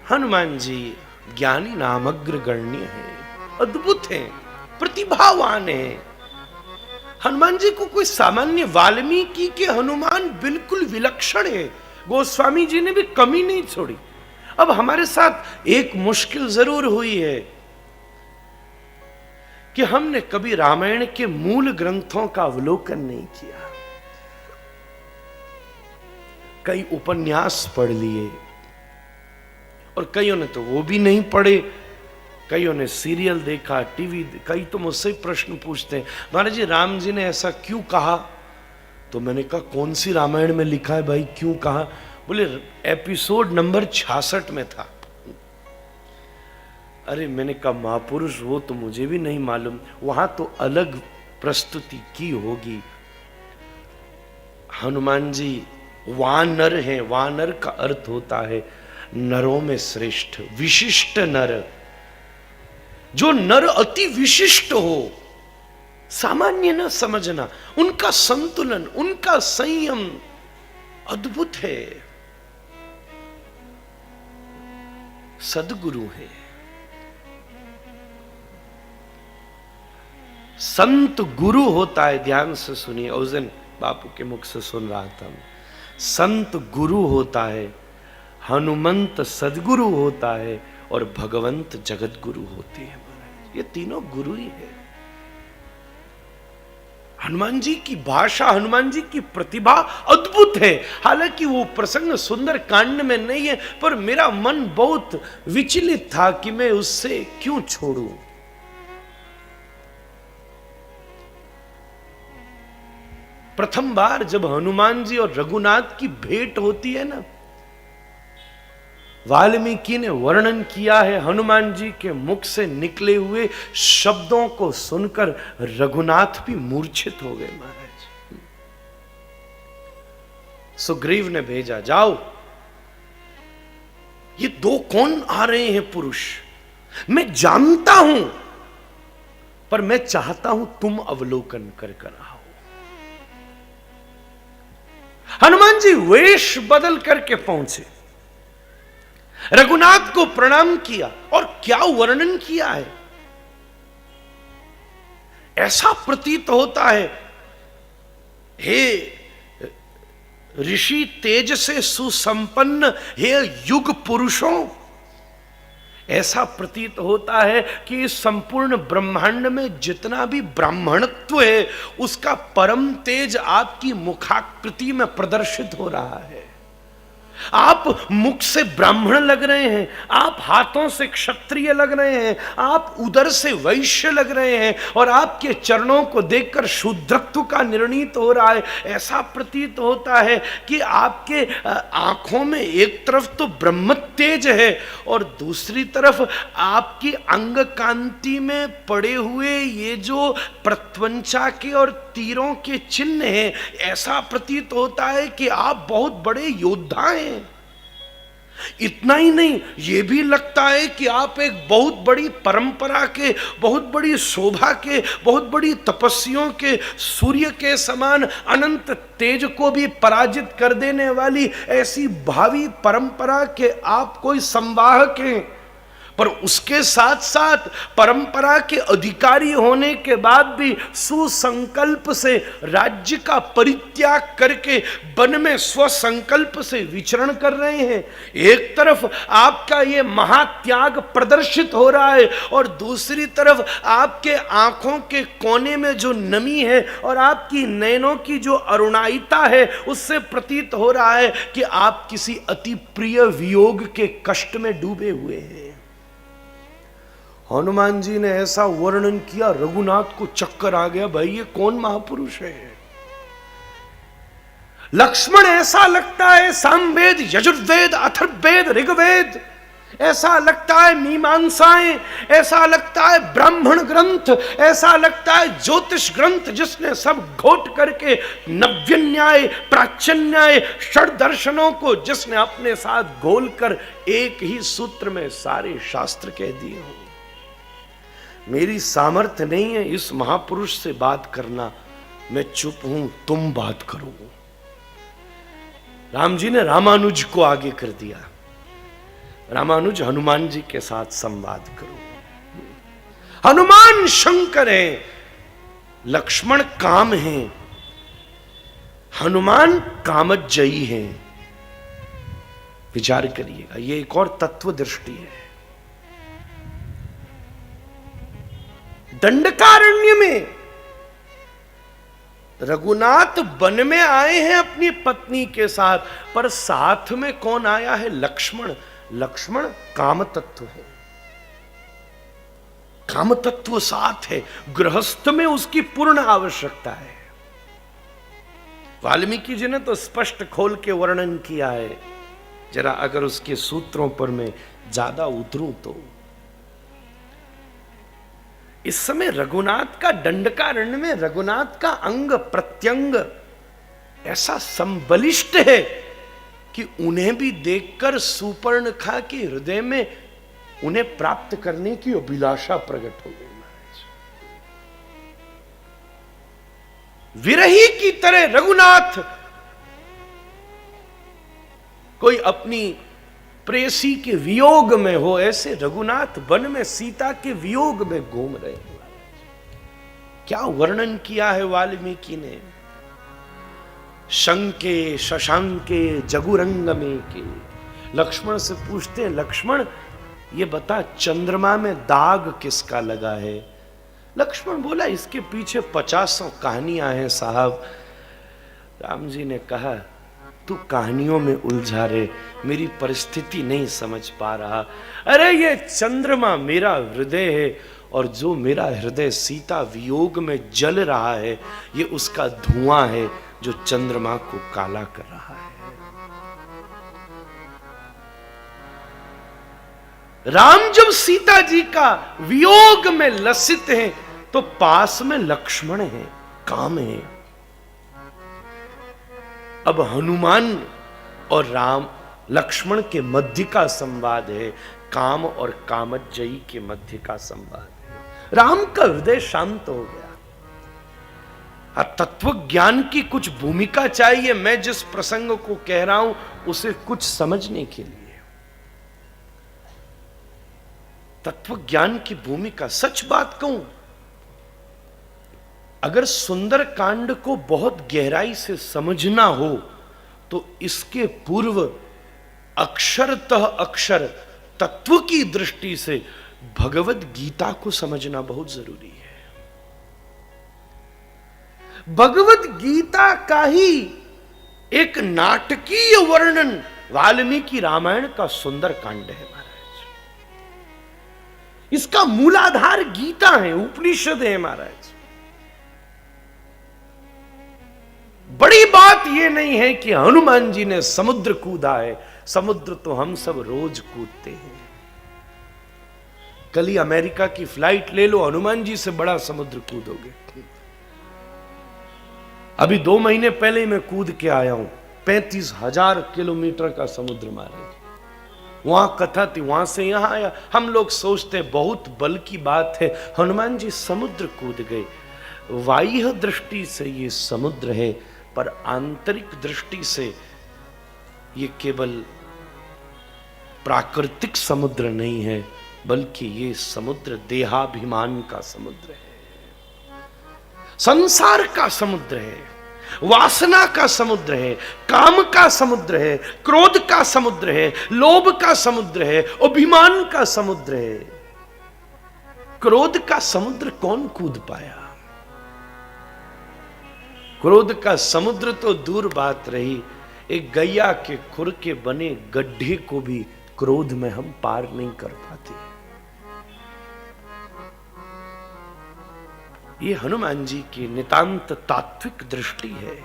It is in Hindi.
हनुमान जी ज्ञानी नामग्र गण्य है, अद्भुत है, प्रतिभावान है। हनुमान जी को कोई सामान्य वाल्मीकि के हनुमान बिल्कुल विलक्षण है। गोस्वामी जी ने भी कमी नहीं छोड़ी। अब हमारे साथ एक मुश्किल जरूर हुई है कि हमने कभी रामायण के मूल ग्रंथों का अवलोकन नहीं किया। कई उपन्यास पढ़ लिए और कईयों ने तो वो भी नहीं पढ़े, कईयों ने सीरियल देखा, टीवी। कई तो मुझसे प्रश्न पूछते हैं, महाराज जी राम जी ने ऐसा क्यों कहा? तो मैंने कहा कौन सी रामायण में लिखा है भाई, क्यों कहा? बोले एपिसोड नंबर 66 में था। अरे मैंने कहा महापुरुष वो तो मुझे भी नहीं मालूम, वहां तो अलग प्रस्तुति की होगी। हनुमान जी वानर हैं। वानर का अर्थ होता है नरों में श्रेष्ठ, विशिष्ट नर। जो नर अति विशिष्ट हो, सामान्य न समझना। उनका संतुलन, उनका संयम अद्भुत है। सदगुरु है, संत गुरु होता है। ध्यान से सुनिए, उस दिन बापू के मुख से सुन रहा था मैं। संत गुरु होता है, हनुमंत सदगुरु होता है और भगवंत जगत गुरु होते हैं। ये तीनों गुरु ही है। हनुमान जी की भाषा, हनुमान जी की प्रतिभा अद्भुत है। हालांकि वो प्रसंग सुंदर कांड में नहीं है, पर मेरा मन बहुत विचलित था कि मैं उससे क्यों छोड़ूं। प्रथम बार जब हनुमान जी और रघुनाथ की भेंट होती है ना, वाल्मीकि ने वर्णन किया है, हनुमान जी के मुख से निकले हुए शब्दों को सुनकर रघुनाथ भी मूर्छित हो गए। महाराज सुग्रीव ने भेजा, जाओ ये दो कौन आ रहे हैं पुरुष, मैं जानता हूं पर मैं चाहता हूं तुम अवलोकन कर आओ। हनुमान जी वेश बदल करके पहुंचे, रघुनाथ को प्रणाम किया और क्या वर्णन किया है। ऐसा प्रतीत होता है, हे ऋषि तेज से सुसंपन्न, हे युग पुरुषों, ऐसा प्रतीत होता है कि इस संपूर्ण ब्रह्मांड में जितना भी ब्राह्मणत्व है उसका परम तेज आपकी मुखाकृति में प्रदर्शित हो रहा है। आप मुख से ब्राह्मण लग रहे हैं, आप हाथों से क्षत्रिय लग रहे हैं, आप उदर से वैश्य लग रहे हैं और आपके चरणों को देखकर शूद्रत्व का निर्णीत हो रहा है। ऐसा प्रतीत होता है कि आपके आंखों में एक तरफ तो ब्रह्म तेज है और दूसरी तरफ आपकी अंग कांति में पड़े हुए ये जो प्रत्वंचा के और तीरों के चिन्ह हैं, ऐसा प्रतीत होता है कि आप बहुत बड़े योद्धा हैं। इतना ही नहीं, यह भी लगता है कि आप एक बहुत बड़ी परंपरा के, बहुत बड़ी शोभा के, बहुत बड़ी तपस्वियों के, सूर्य के समान अनंत तेज को भी पराजित कर देने वाली ऐसी भावी परंपरा के आप कोई संवाहक हैं। पर उसके साथ साथ परंपरा के अधिकारी होने के बाद भी सुसंकल्प से राज्य का परित्याग करके वन में स्वसंकल्प से विचरण कर रहे हैं। एक तरफ आपका ये महात्याग प्रदर्शित हो रहा है और दूसरी तरफ आपके आंखों के कोने में जो नमी है और आपकी नैनों की जो अरुणाइता है, उससे प्रतीत हो रहा है कि आप किसी अति प्रिय वियोग के कष्ट में डूबे हुए हैं। हनुमान जी ने ऐसा वर्णन किया, रघुनाथ को चक्कर आ गया, भाई ये कौन महापुरुष है। लक्ष्मण ऐसा लगता है सामवेद, यजुर्वेद, अथर्ववेद, ऋग्वेद, ऐसा लगता है मीमांसाएं, ऐसा लगता है ब्राह्मण ग्रंथ, ऐसा लगता है ज्योतिष ग्रंथ जिसने सब घोट करके नव्य न्याय, प्राच्यन न्याय, षड दर्शनों को जिसने अपने साथ घोलकर एक ही सूत्र में सारे शास्त्र कह दिए हो। मेरी सामर्थ्य नहीं है इस महापुरुष से बात करना, मैं चुप हूं, तुम बात करो। राम जी ने रामानुज को आगे कर दिया। रामानुज हनुमान जी के साथ संवाद करो। हनुमान शंकर है, लक्ष्मण काम है, हनुमान कामजयी है। विचार करिएगा, ये एक और तत्व दृष्टि है। दंडकारण्य में रघुनाथ वन में आए हैं अपनी पत्नी के साथ, पर साथ में कौन आया है? लक्ष्मण। लक्ष्मण काम तत्व है, काम तत्व साथ है, गृहस्थ में उसकी पूर्ण आवश्यकता है। वाल्मीकि जी ने तो स्पष्ट खोल के वर्णन किया है, जरा अगर उसके सूत्रों पर मैं ज्यादा उतरूं तो इस समय रघुनाथ का दंडकारण्य में रघुनाथ का अंग प्रत्यंग ऐसा संबलिष्ट है कि उन्हें भी देखकर सुपर्णखा के हृदय में उन्हें प्राप्त करने की अभिलाषा प्रकट हो गई। महाराज, विरही की तरह रघुनाथ कोई अपनी प्रेसी के वियोग में हो, ऐसे रघुनाथ वन में सीता के वियोग में घूम रहे हैं। क्या वर्णन किया है वाल्मीकि ने। शंके शशांके जगुरंग में के। लक्ष्मण से पूछते हैं, लक्ष्मण ये बता चंद्रमा में दाग किसका लगा है? लक्ष्मण बोला, इसके पीछे 50 कहानियां हैं साहब। राम जी ने कहा, तू कहानियों में उलझा रे, मेरी परिस्थिति नहीं समझ पा रहा। अरे ये चंद्रमा मेरा हृदय है, और जो मेरा हृदय सीता वियोग में जल रहा है, ये उसका धुआं है जो चंद्रमा को काला कर रहा है। राम जब सीता जी का वियोग में लसित हैं, तो पास में लक्ष्मण है, काम है। अब हनुमान और राम लक्ष्मण के मध्य का संवाद है, काम और कामजयी के मध्य का संवाद है। राम का हृदय शांत हो गया। तत्व ज्ञान की कुछ भूमिका चाहिए, मैं जिस प्रसंग को कह रहा हूं उसे कुछ समझने के लिए। तत्व ज्ञान की भूमिका, सच बात कहूं, अगर सुंदर कांड को बहुत गहराई से समझना हो तो इसके पूर्व अक्षरतः अक्षर तत्व की दृष्टि से भगवत गीता को समझना बहुत जरूरी है। भगवत गीता का ही एक नाटकीय वर्णन वाल्मीकि रामायण का सुंदर कांड है महाराज। इसका मूलाधार गीता है, उपनिषद है महाराज। बड़ी बात यह नहीं है कि हनुमान जी ने समुद्र कूदा है, समुद्र तो हम सब रोज कूदते हैं। कल ही अमेरिका की फ्लाइट ले लो, हनुमान जी से बड़ा समुद्र कूदोगे। अभी 2 महीने पहले ही मैं कूद के आया हूं, 35,000 किलोमीटर का समुद्र मारे। वहां कथा थी, वहां से यहां आया। हम लोग सोचते बहुत बल की बात है, हनुमान जी समुद्र कूद गए। बाह्य दृष्टि से ये समुद्र है, पर आंतरिक दृष्टि से ये केवल प्राकृतिक समुद्र नहीं है, बल्कि ये समुद्र देहाभिमान का समुद्र है, संसार का समुद्र है, वासना का समुद्र है, काम का समुद्र है, क्रोध का समुद्र है, लोभ का समुद्र है, अभिमान का समुद्र है। क्रोध का समुद्र कौन कूद पाया? क्रोध का समुद्र तो दूर बात रही, एक गैया के खुर के बने गड्ढे को भी क्रोध में हम पार नहीं कर पाते। ये हनुमान जी की नितांत तात्विक दृष्टि है।